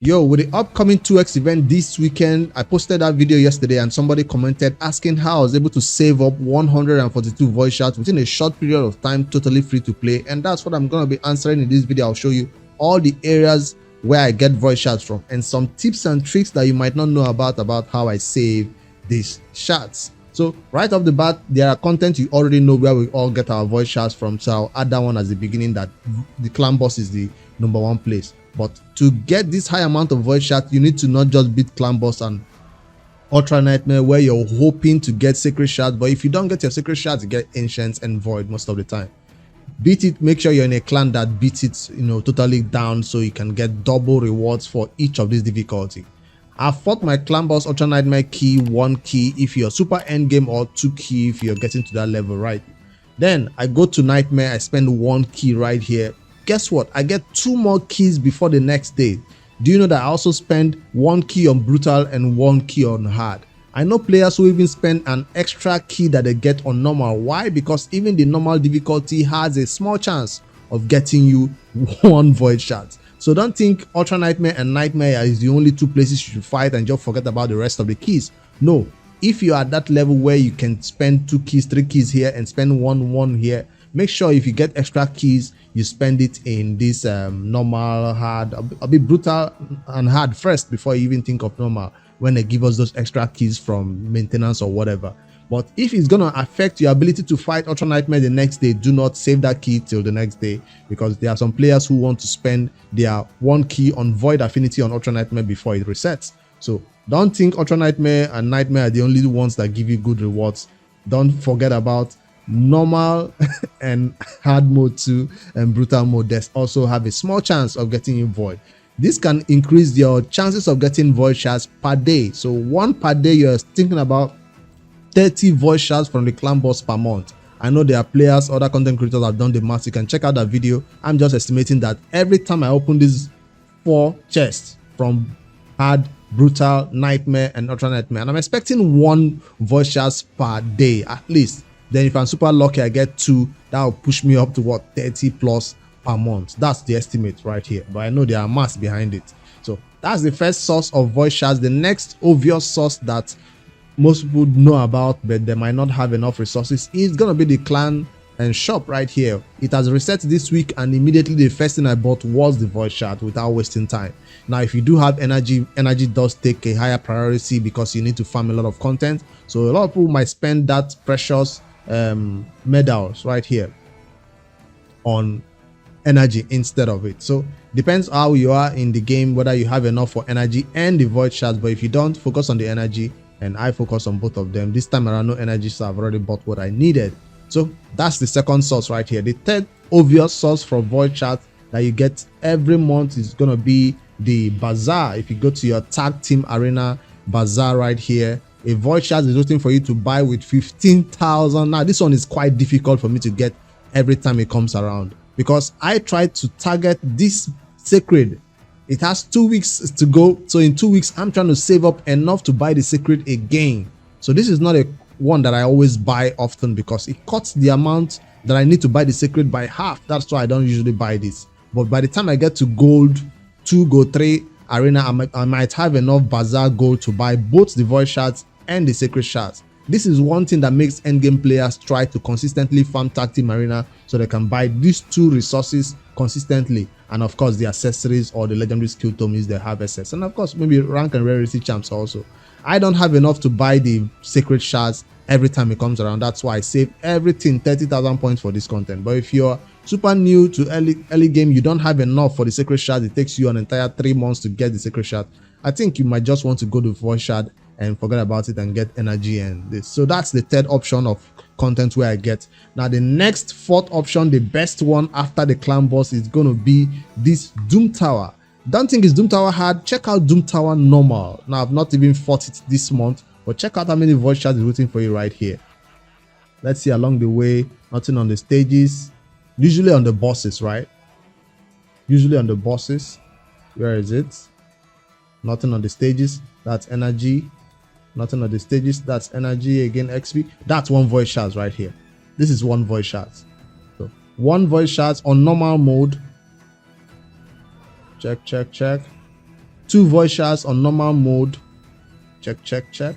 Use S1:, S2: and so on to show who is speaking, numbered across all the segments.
S1: Yo, with the upcoming 2x event this weekend, I posted that video yesterday and somebody commented asking how I was able to save up 142 voice shards within a short period of time, totally free to play. And that's what I'm going to be answering in this video. I'll show you all the areas where I get voice shards from and some tips and tricks that you might not know about how I save these shards. So right off the bat, there are content you already know where we all get our voice shards from. So I'll add that one as the beginning, that the clan boss is the #1 place. But to get this high amount of voice shards, you need to not just beat clan boss and ultra nightmare where you're hoping to get sacred shards. But if you don't get your sacred shards, you get ancients and void most of the time. Beat it, make sure you're in a clan that beats it, totally down, so you can get double rewards for each of these difficulty. I fought my clan boss ultra nightmare key 1 key if you're super end game, or 2 key if you're getting to that level, right? Then I go to nightmare, I spend 1 key right here. Guess what? I get 2 more keys before the next day. Do you know that I also spend 1 key on brutal and 1 key on hard? I know players who even spend an extra key that they get on normal. Why? Because even the normal difficulty has a small chance of getting you 1 void shard. So don't think ultra nightmare and nightmare is the only 2 places you should fight and just forget about the rest of the keys. No, if you are at that level where you can spend 2 keys, 3 keys here and spend 1 here, make sure if you get extra keys, you spend it in this normal, hard, a bit brutal and hard first before you even think of normal, when they give us those extra keys from maintenance or whatever. But if it's going to affect your ability to fight ultra nightmare the next day, do not save that key till the next day, because there are some players who want to spend their 1 key on void affinity on ultra nightmare before it resets. So don't think ultra nightmare and nightmare are the only ones that give you good rewards. Don't forget about normal and hard mode too, and brutal mode. There's also have a small chance of getting you void. This can increase your chances of getting void shards per day. So 1 per day, you're thinking about 30 void shards from the clan boss per month. I know there are players, other content creators have done the math. You can check out that video. I'm just estimating that every time I open these 4 chests from hard, brutal, nightmare and ultra nightmare, and I'm expecting 1 void shards per day at least. Then if I'm super lucky, I get 2. That will push me up to what, 30 plus per month. That's the estimate right here, but I know there are maths behind it. So that's the first source of void shards. The next obvious source that most people know about but they might not have enough resources is gonna be the clan and shop right here. It has reset this week, and immediately the first thing I bought was the void shard without wasting time. Now if you do have energy does take a higher priority because you need to farm a lot of content. So a lot of people might spend that precious medals right here on energy instead of it. So depends how you are in the game, whether you have enough for energy and the void shards. But if you don't, focus on the energy, and I focus on both of them. This time around, no energy, so I've already bought what I needed. So that's the second source right here. The third obvious source for void shards that you get every month is going to be the bazaar. If you go to your tag team arena bazaar right here, a void shard is waiting for you to buy with 15,000. Now this one is quite difficult for me to get every time it comes around, because I tried to target this sacred. It has 2 weeks to go, so in 2 weeks I'm trying to save up enough to buy the sacred again. So this is not a one that I always buy often, because it cuts the amount that I need to buy the sacred by half. That's why I don't usually buy this. But by the time I get to gold 2, gold 3 arena, I might have enough bazaar gold to buy both the void shards and the sacred shards. This is one thing that makes endgame players try to consistently farm tag team arena, so they can buy these 2 resources consistently, and of course the accessories or the legendary skill tomes they have access, and of course maybe rank and rarity champs also. I don't have enough to buy the sacred shards every time it comes around. That's why I save everything 30,000 points for this content. But if you're super new to early game, you don't have enough for the sacred shards, it takes you an entire 3 months to get the sacred shard, I think you might just want to go to void shard and forget about it and get energy and this. So that's the third option of content where I get. Now the next 4th option, the best one after the clan boss, is going to be this Doom Tower. Don't think it's Doom Tower hard. Check out Doom Tower normal. Now I've not even fought it this month, but check out how many void shards is waiting for you right here. Let's see along the way. Nothing on the stages, usually on the bosses, right? Usually on the bosses. Where is it? Nothing on the stages. That's energy. Nothing on the stages. That's energy. Again XP. That's 1 void shards right here. This is 1 void shards. So 1 void shards on normal mode. Check. 2 voice shards on normal mode. Check, check, check.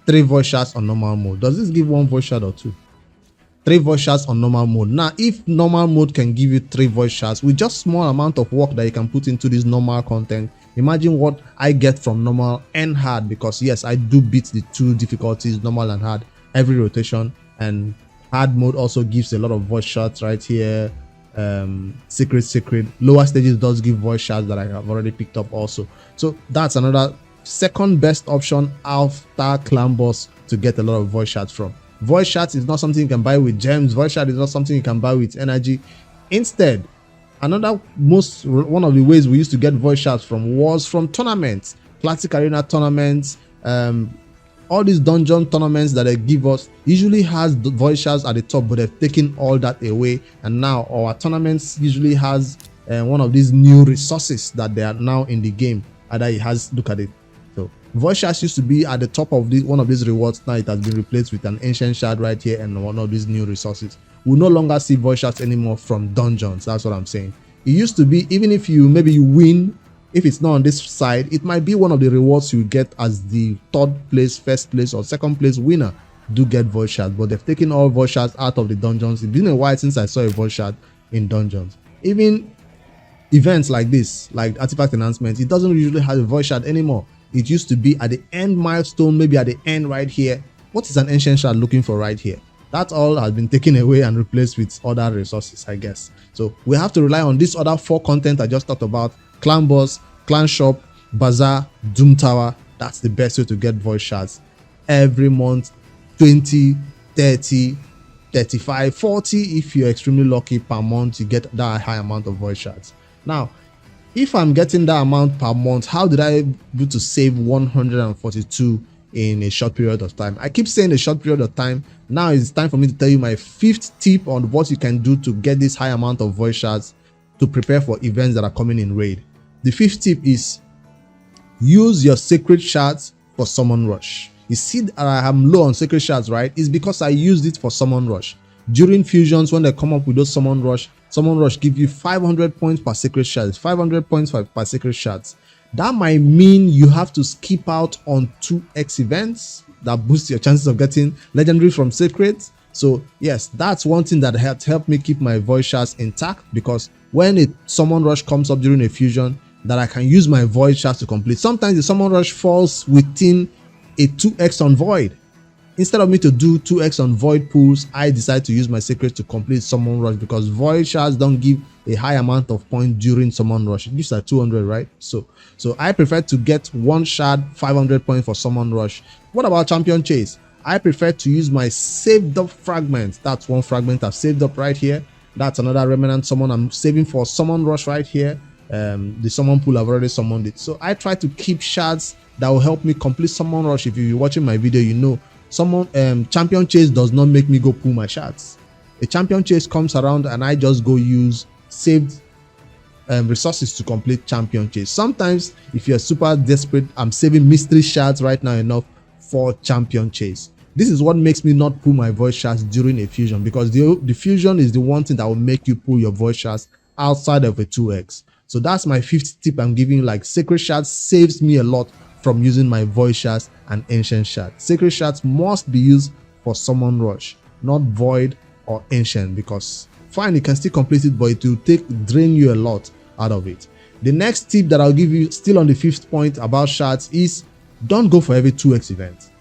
S1: 3 voice shards on normal mode. Does this give 1 voice shard or 2? 3 voice shards on normal mode. Now, if normal mode can give you 3 voice shards with just small amount of work that you can put into this normal content, imagine what I get from normal and hard, because yes, I do beat the 2 difficulties, normal and hard, every rotation. And hard mode also gives a lot of voice shards right here. Secret lower stages does give voice shards that I have already picked up also. So that's another second best option after clan boss to get a lot of voice shards from. Voice shards is not something you can buy with gems. Voice shard is not something you can buy with energy. Instead, one of the ways we used to get voice shards from was from tournaments, classic arena tournaments, all these dungeon tournaments that they give us usually has the voice shards at the top, but they've taken all that away, and now our tournaments usually has one of these new resources that they are now in the game. Either it has, look at it. So voice shards used to be at the top of one of these rewards. Now it has been replaced with an ancient shard right here and one of these new resources. We no longer see voice shards anymore from dungeons. That's what I'm saying. It used to be, even if you win, if it's not on this side, it might be one of the rewards you get as the 3rd place, 1st place, or 2nd place winner do get voice shards. But they've taken all voice shards out of the dungeons. It's been a while since I saw a voice shard in dungeons. Even events like this, like artifact announcements, it doesn't usually have a voice shard anymore. It used to be at the end milestone, maybe at the end right here. What is an ancient shard looking for right here? That all has been taken away and replaced with other resources, I guess. So we have to rely on these other 4 content I just talked about: clan boss, clan shop, bazaar, doom tower. That's the best way to get voice shards every month. 20, 30, 35, 40 if you're extremely lucky per month, you get that high amount of voice shards. Now, if I'm getting that amount per month, how did I able to save 142 in a short period of time? I keep saying a short period of time. Now it's time for me to tell you my 5th tip on what you can do to get this high amount of voice shards to prepare for events that are coming in raid. The 5th tip is use your sacred shards for summon rush. You see that I am low on sacred shards, right? It's because I used it for summon rush. During fusions, when they come up with those summon rush give you 500 points per sacred shards, 500 points per sacred shards. That might mean you have to skip out on 2x events that boost your chances of getting legendary from sacred. So yes, that's one thing that helped me keep my voice shards intact, because when a summon rush comes up during a fusion, that I can use my void shards to complete. Sometimes the summon rush falls within a 2x on void. Instead of me to do 2x on void pools, I decide to use my secret to complete summon rush, because void shards don't give a high amount of points during summon rush. It gives like 200, right? So I prefer to get 1 shard 500 points for summon rush. What about champion chase? I prefer to use my saved up fragments. That's 1 fragment I've saved up right here. That's another remnant summon I'm saving for summon rush right here. The summon pool, I've already summoned it. So I try to keep shards that will help me complete summon rush. If you're watching my video, you know champion chase does not make me go pull my shards. A champion chase comes around and I just go use saved resources to complete champion chase. Sometimes if you're super desperate, I'm saving mystery shards right now enough for champion chase. This is what makes me not pull my voice shards during a fusion, because the fusion is the one thing that will make you pull your voice shards outside of a 2x. So that's my 5th tip I'm giving. Like, sacred shards saves me a lot from using my void shards and ancient shards. Sacred shards must be used for summon rush, not void or ancient, because fine, you can still complete it, but it will drain you a lot out of it. The next tip that I'll give you, still on the 5th point about shards, is don't go for every 2x event.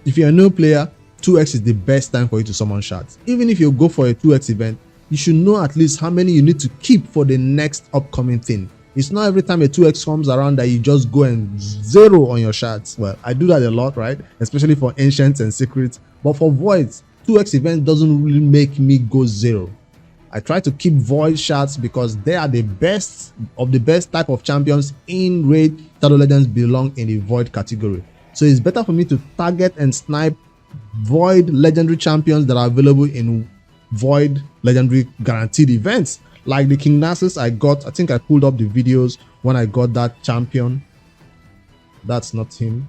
S1: If you're a new player, 2x is the best time for you to summon shards. Even if you go for a 2x event, you should know at least how many you need to keep for the next upcoming thing. It's not every time a 2x comes around that you just go and zero on your shards. Well, I do that a lot, right? Especially for ancients and secrets. But for voids, 2x event doesn't really make me go zero. I try to keep void shards because they are the best of the best type of champions in raid. Shadow Legends belong in the void category. So it's better for me to target and snipe void legendary champions that are available in void legendary guaranteed events, like the King Nasus I got. I think I pulled up the videos when I got that champion. That's not him.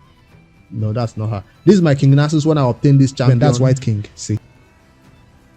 S1: No, that's not her. This is my King Nasus when I obtained this champion. That's White King. See,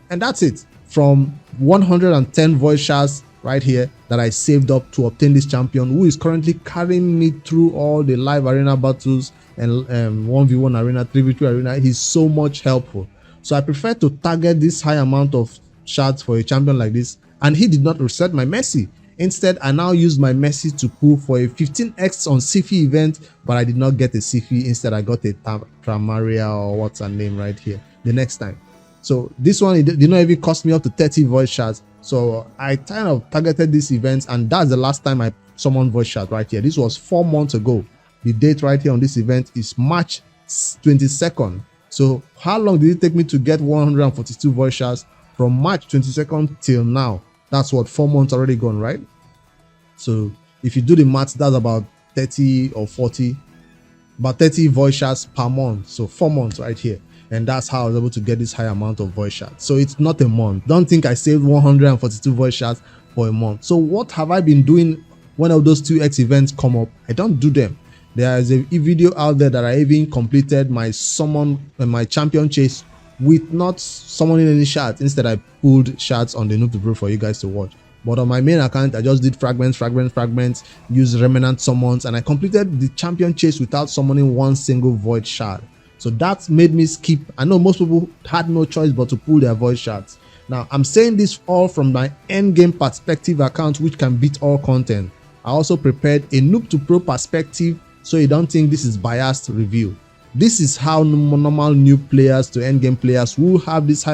S1: and that's it. From 110 void shards right here that I saved up to obtain this champion, who is currently carrying me through all the live arena battles and 1v1 arena, 3v3 arena. He's so much helpful. So I prefer to target this high amount of shards for a champion like this, and he did not reset my Messi. Instead, I now use my Messi to pull for a 15x on Sifi event, but I did not get a Sifi. Instead, I got a Tramaria, or what's her name right here, the next time. So this one, it did not even cost me up to 30 Void Shards. So I kind of targeted this event, and that's the last time I summoned Void Shard right here. This was 4 months ago. The date right here on this event is March 22nd. So how long did it take me to get 142 Void Shards from March 22nd till now? That's what, 4 months already gone, right? So if you do the maths, that's about 30 or 40, about 30 Void Shards per month. So 4 months right here. And that's how I was able to get this high amount of Void Shards. So it's not a month. Don't think I saved 142 Void Shards for a month. So what have I been doing when all those 2x events come up? I don't do them. There is a video out there that I even completed my summon and my champion chase with not summoning any shards. Instead, I pulled shards on the Noob to Pro for you guys to watch. But on my main account, I just did fragments, use remnant summons, and I completed the champion chase without summoning one single Void Shard. So that made me skip. I know most people had no choice but to pull their Void Shards. Now, I'm saying this all from my endgame perspective account, which can beat all content. I also prepared a Noob to Pro perspective, so you don't think this is biased review. This is how normal new players to endgame players who have this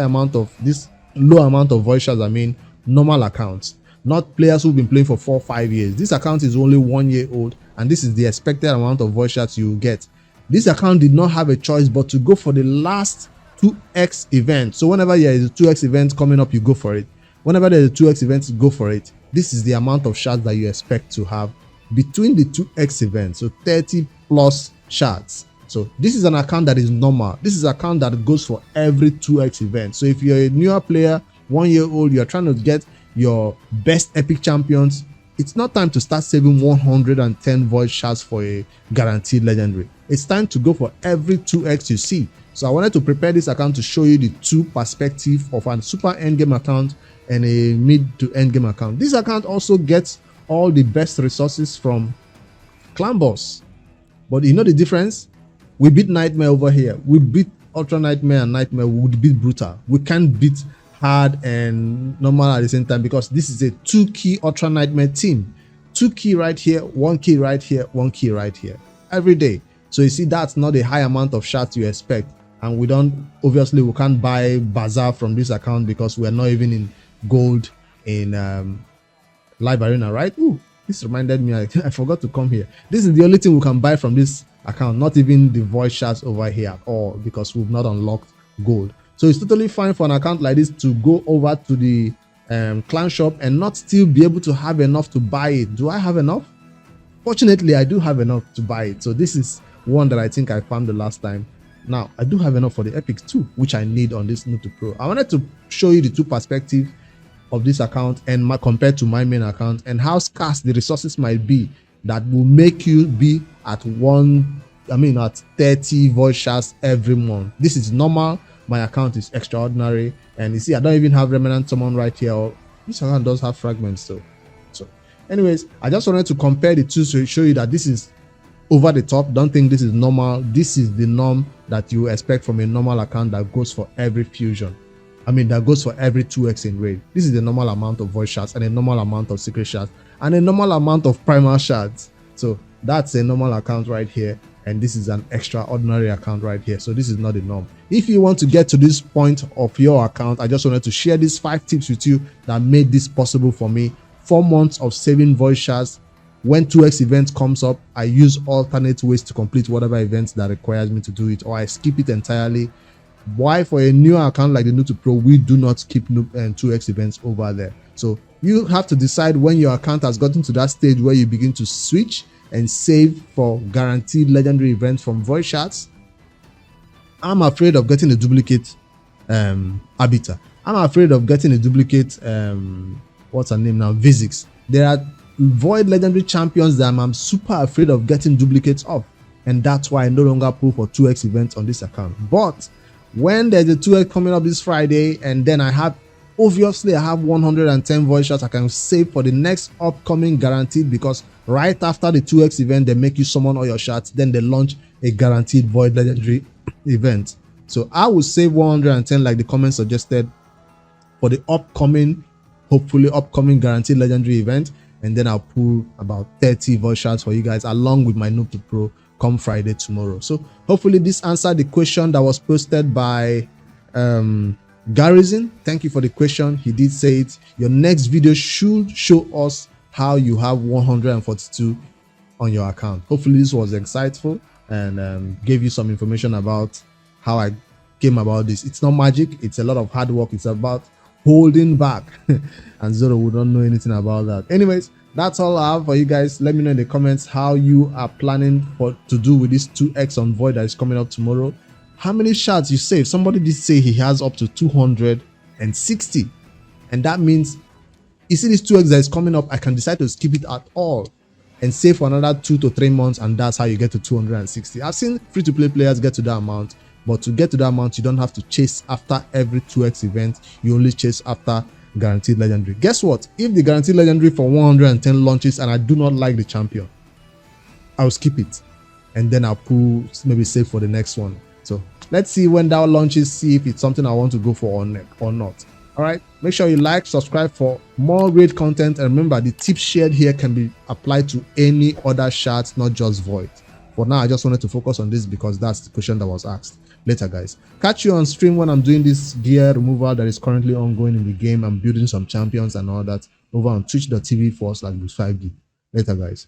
S1: low amount of Void Shards, I mean normal accounts, not players who've been playing for 4 or 5 years. This account is only 1 year old, and this is the expected amount of Void Shards you will get. This account did not have a choice but to go for the last 2x event. So whenever there is a 2x event coming up, you go for it. Whenever there is a 2x event, you go for it. This is the amount of shards that you expect to have between the 2x events, so 30 plus shards. So this is an account that is normal. This is an account that goes for every 2x event. So if you're a newer player, 1 year old, you're trying to get your best epic champions, it's not time to start saving 110 Void Shards for a guaranteed legendary. It's time to go for every 2x you see. So I wanted to prepare this account to show you the two perspectives of a super endgame account and a mid to endgame account. This account also gets all the best resources from Clan Boss. But you know the difference? We beat Nightmare over here. We beat Ultra Nightmare and Nightmare. We would beat Brutal. We can't beat Hard and Normal at the same time, because this is a 2-key Ultra Nightmare team. 2 key right here, 1 key right here, 1 key right here. Every day. So you see, that's not a high amount of shards you expect. And we can't buy Bazaar from this account because we're not even in gold in live arena, right? Ooh, this reminded me, I forgot to come here. This is the only thing we can buy from this account, not even the Void Shards over here at all, because we've not unlocked gold. So it's totally fine for an account like this to go over to the clan shop and not still be able to have enough to buy it. Do I have enough? Fortunately, I do have enough to buy it. So this is one that I think I found the last time. Now, I do have enough for the epics too, which I need on this Noob to Pro. I wanted to show you the two perspectives of this account and compared to my main account, and how scarce the resources might be that will make you be at 30 Void Shards every month. This is normal. My account is extraordinary, and you see, I don't even have remnant summon right here. This account does have fragments though. So anyways, I just wanted to compare the two to show you that this is over the top. Don't think this is normal. This is the norm that you expect from a normal account that goes for every fusion. That goes for every 2x in raid. This is the normal amount of Void Shards and a normal amount of secret shards and a normal amount of primal shards. So that's a normal account right here, and this is an extraordinary account right here. So this is not the norm. If you want to get to this point of your account, I just wanted to share these 5 tips with you that made this possible for me. 4 months of saving Void Shards. When 2x event comes up, I use alternate ways to complete whatever events that requires me to do it, or I skip it entirely. Why? For a new account like the Noob to Pro, we do not skip 2x events over there. So you have to decide when your account has gotten to that stage where you begin to switch and save for guaranteed legendary events from Void Shards. I'm afraid of getting a duplicate Arbiter. I'm afraid of getting a duplicate what's her name now, Visix. There are Void legendary champions that I'm super afraid of getting duplicates of, and that's why I no longer pull for 2x events on this account. But when there's a 2x coming up this Friday, and then I have obviously I have 110 voice shards I can save for the next upcoming guaranteed, because right after the 2x event they make you summon all your shards, then they launch a guaranteed void legendary event. So I will save 110 like the comment suggested for the upcoming, hopefully upcoming guaranteed legendary event, and then I'll pull about 30 voice shards for you guys along with my noob to pro come Friday tomorrow. So hopefully this answered the question that was posted by Garrison. Thank you for the question. He did say it. Your next video should show us how you have 142 on your account. Hopefully this was insightful and gave you some information about how I came about this. It's not magic, it's a lot of hard work. It's about holding back and Zoro would not know anything about that. Anyways, that's all I have for you guys. Let me know in the comments how you are planning to do with this 2x on Void that is coming up tomorrow. How many shards you save? Somebody did say he has up to 260, and that means, you see this 2x that is coming up, I can decide to skip it at all and save for another 2 to 3 months, and that's how you get to 260. I've seen free-to-play players get to that amount, but to get to that amount you don't have to chase after every 2x event. You only chase after guaranteed legendary. Guess what? If the guaranteed legendary for 110 launches and I do not like the champion, I'll skip it and then I'll pull, maybe save for the next one. So let's see when that launches, see if it's something I want to go for or not. All right, make sure you like, subscribe for more great content, and remember the tips shared here can be applied to any other shards, not just Void. For now I just wanted to focus on this because that's the question that was asked. Later guys, catch you on stream when I'm doing this gear removal that is currently ongoing in the game. I'm building some champions and all that over on twitch.tv/5D. Later guys.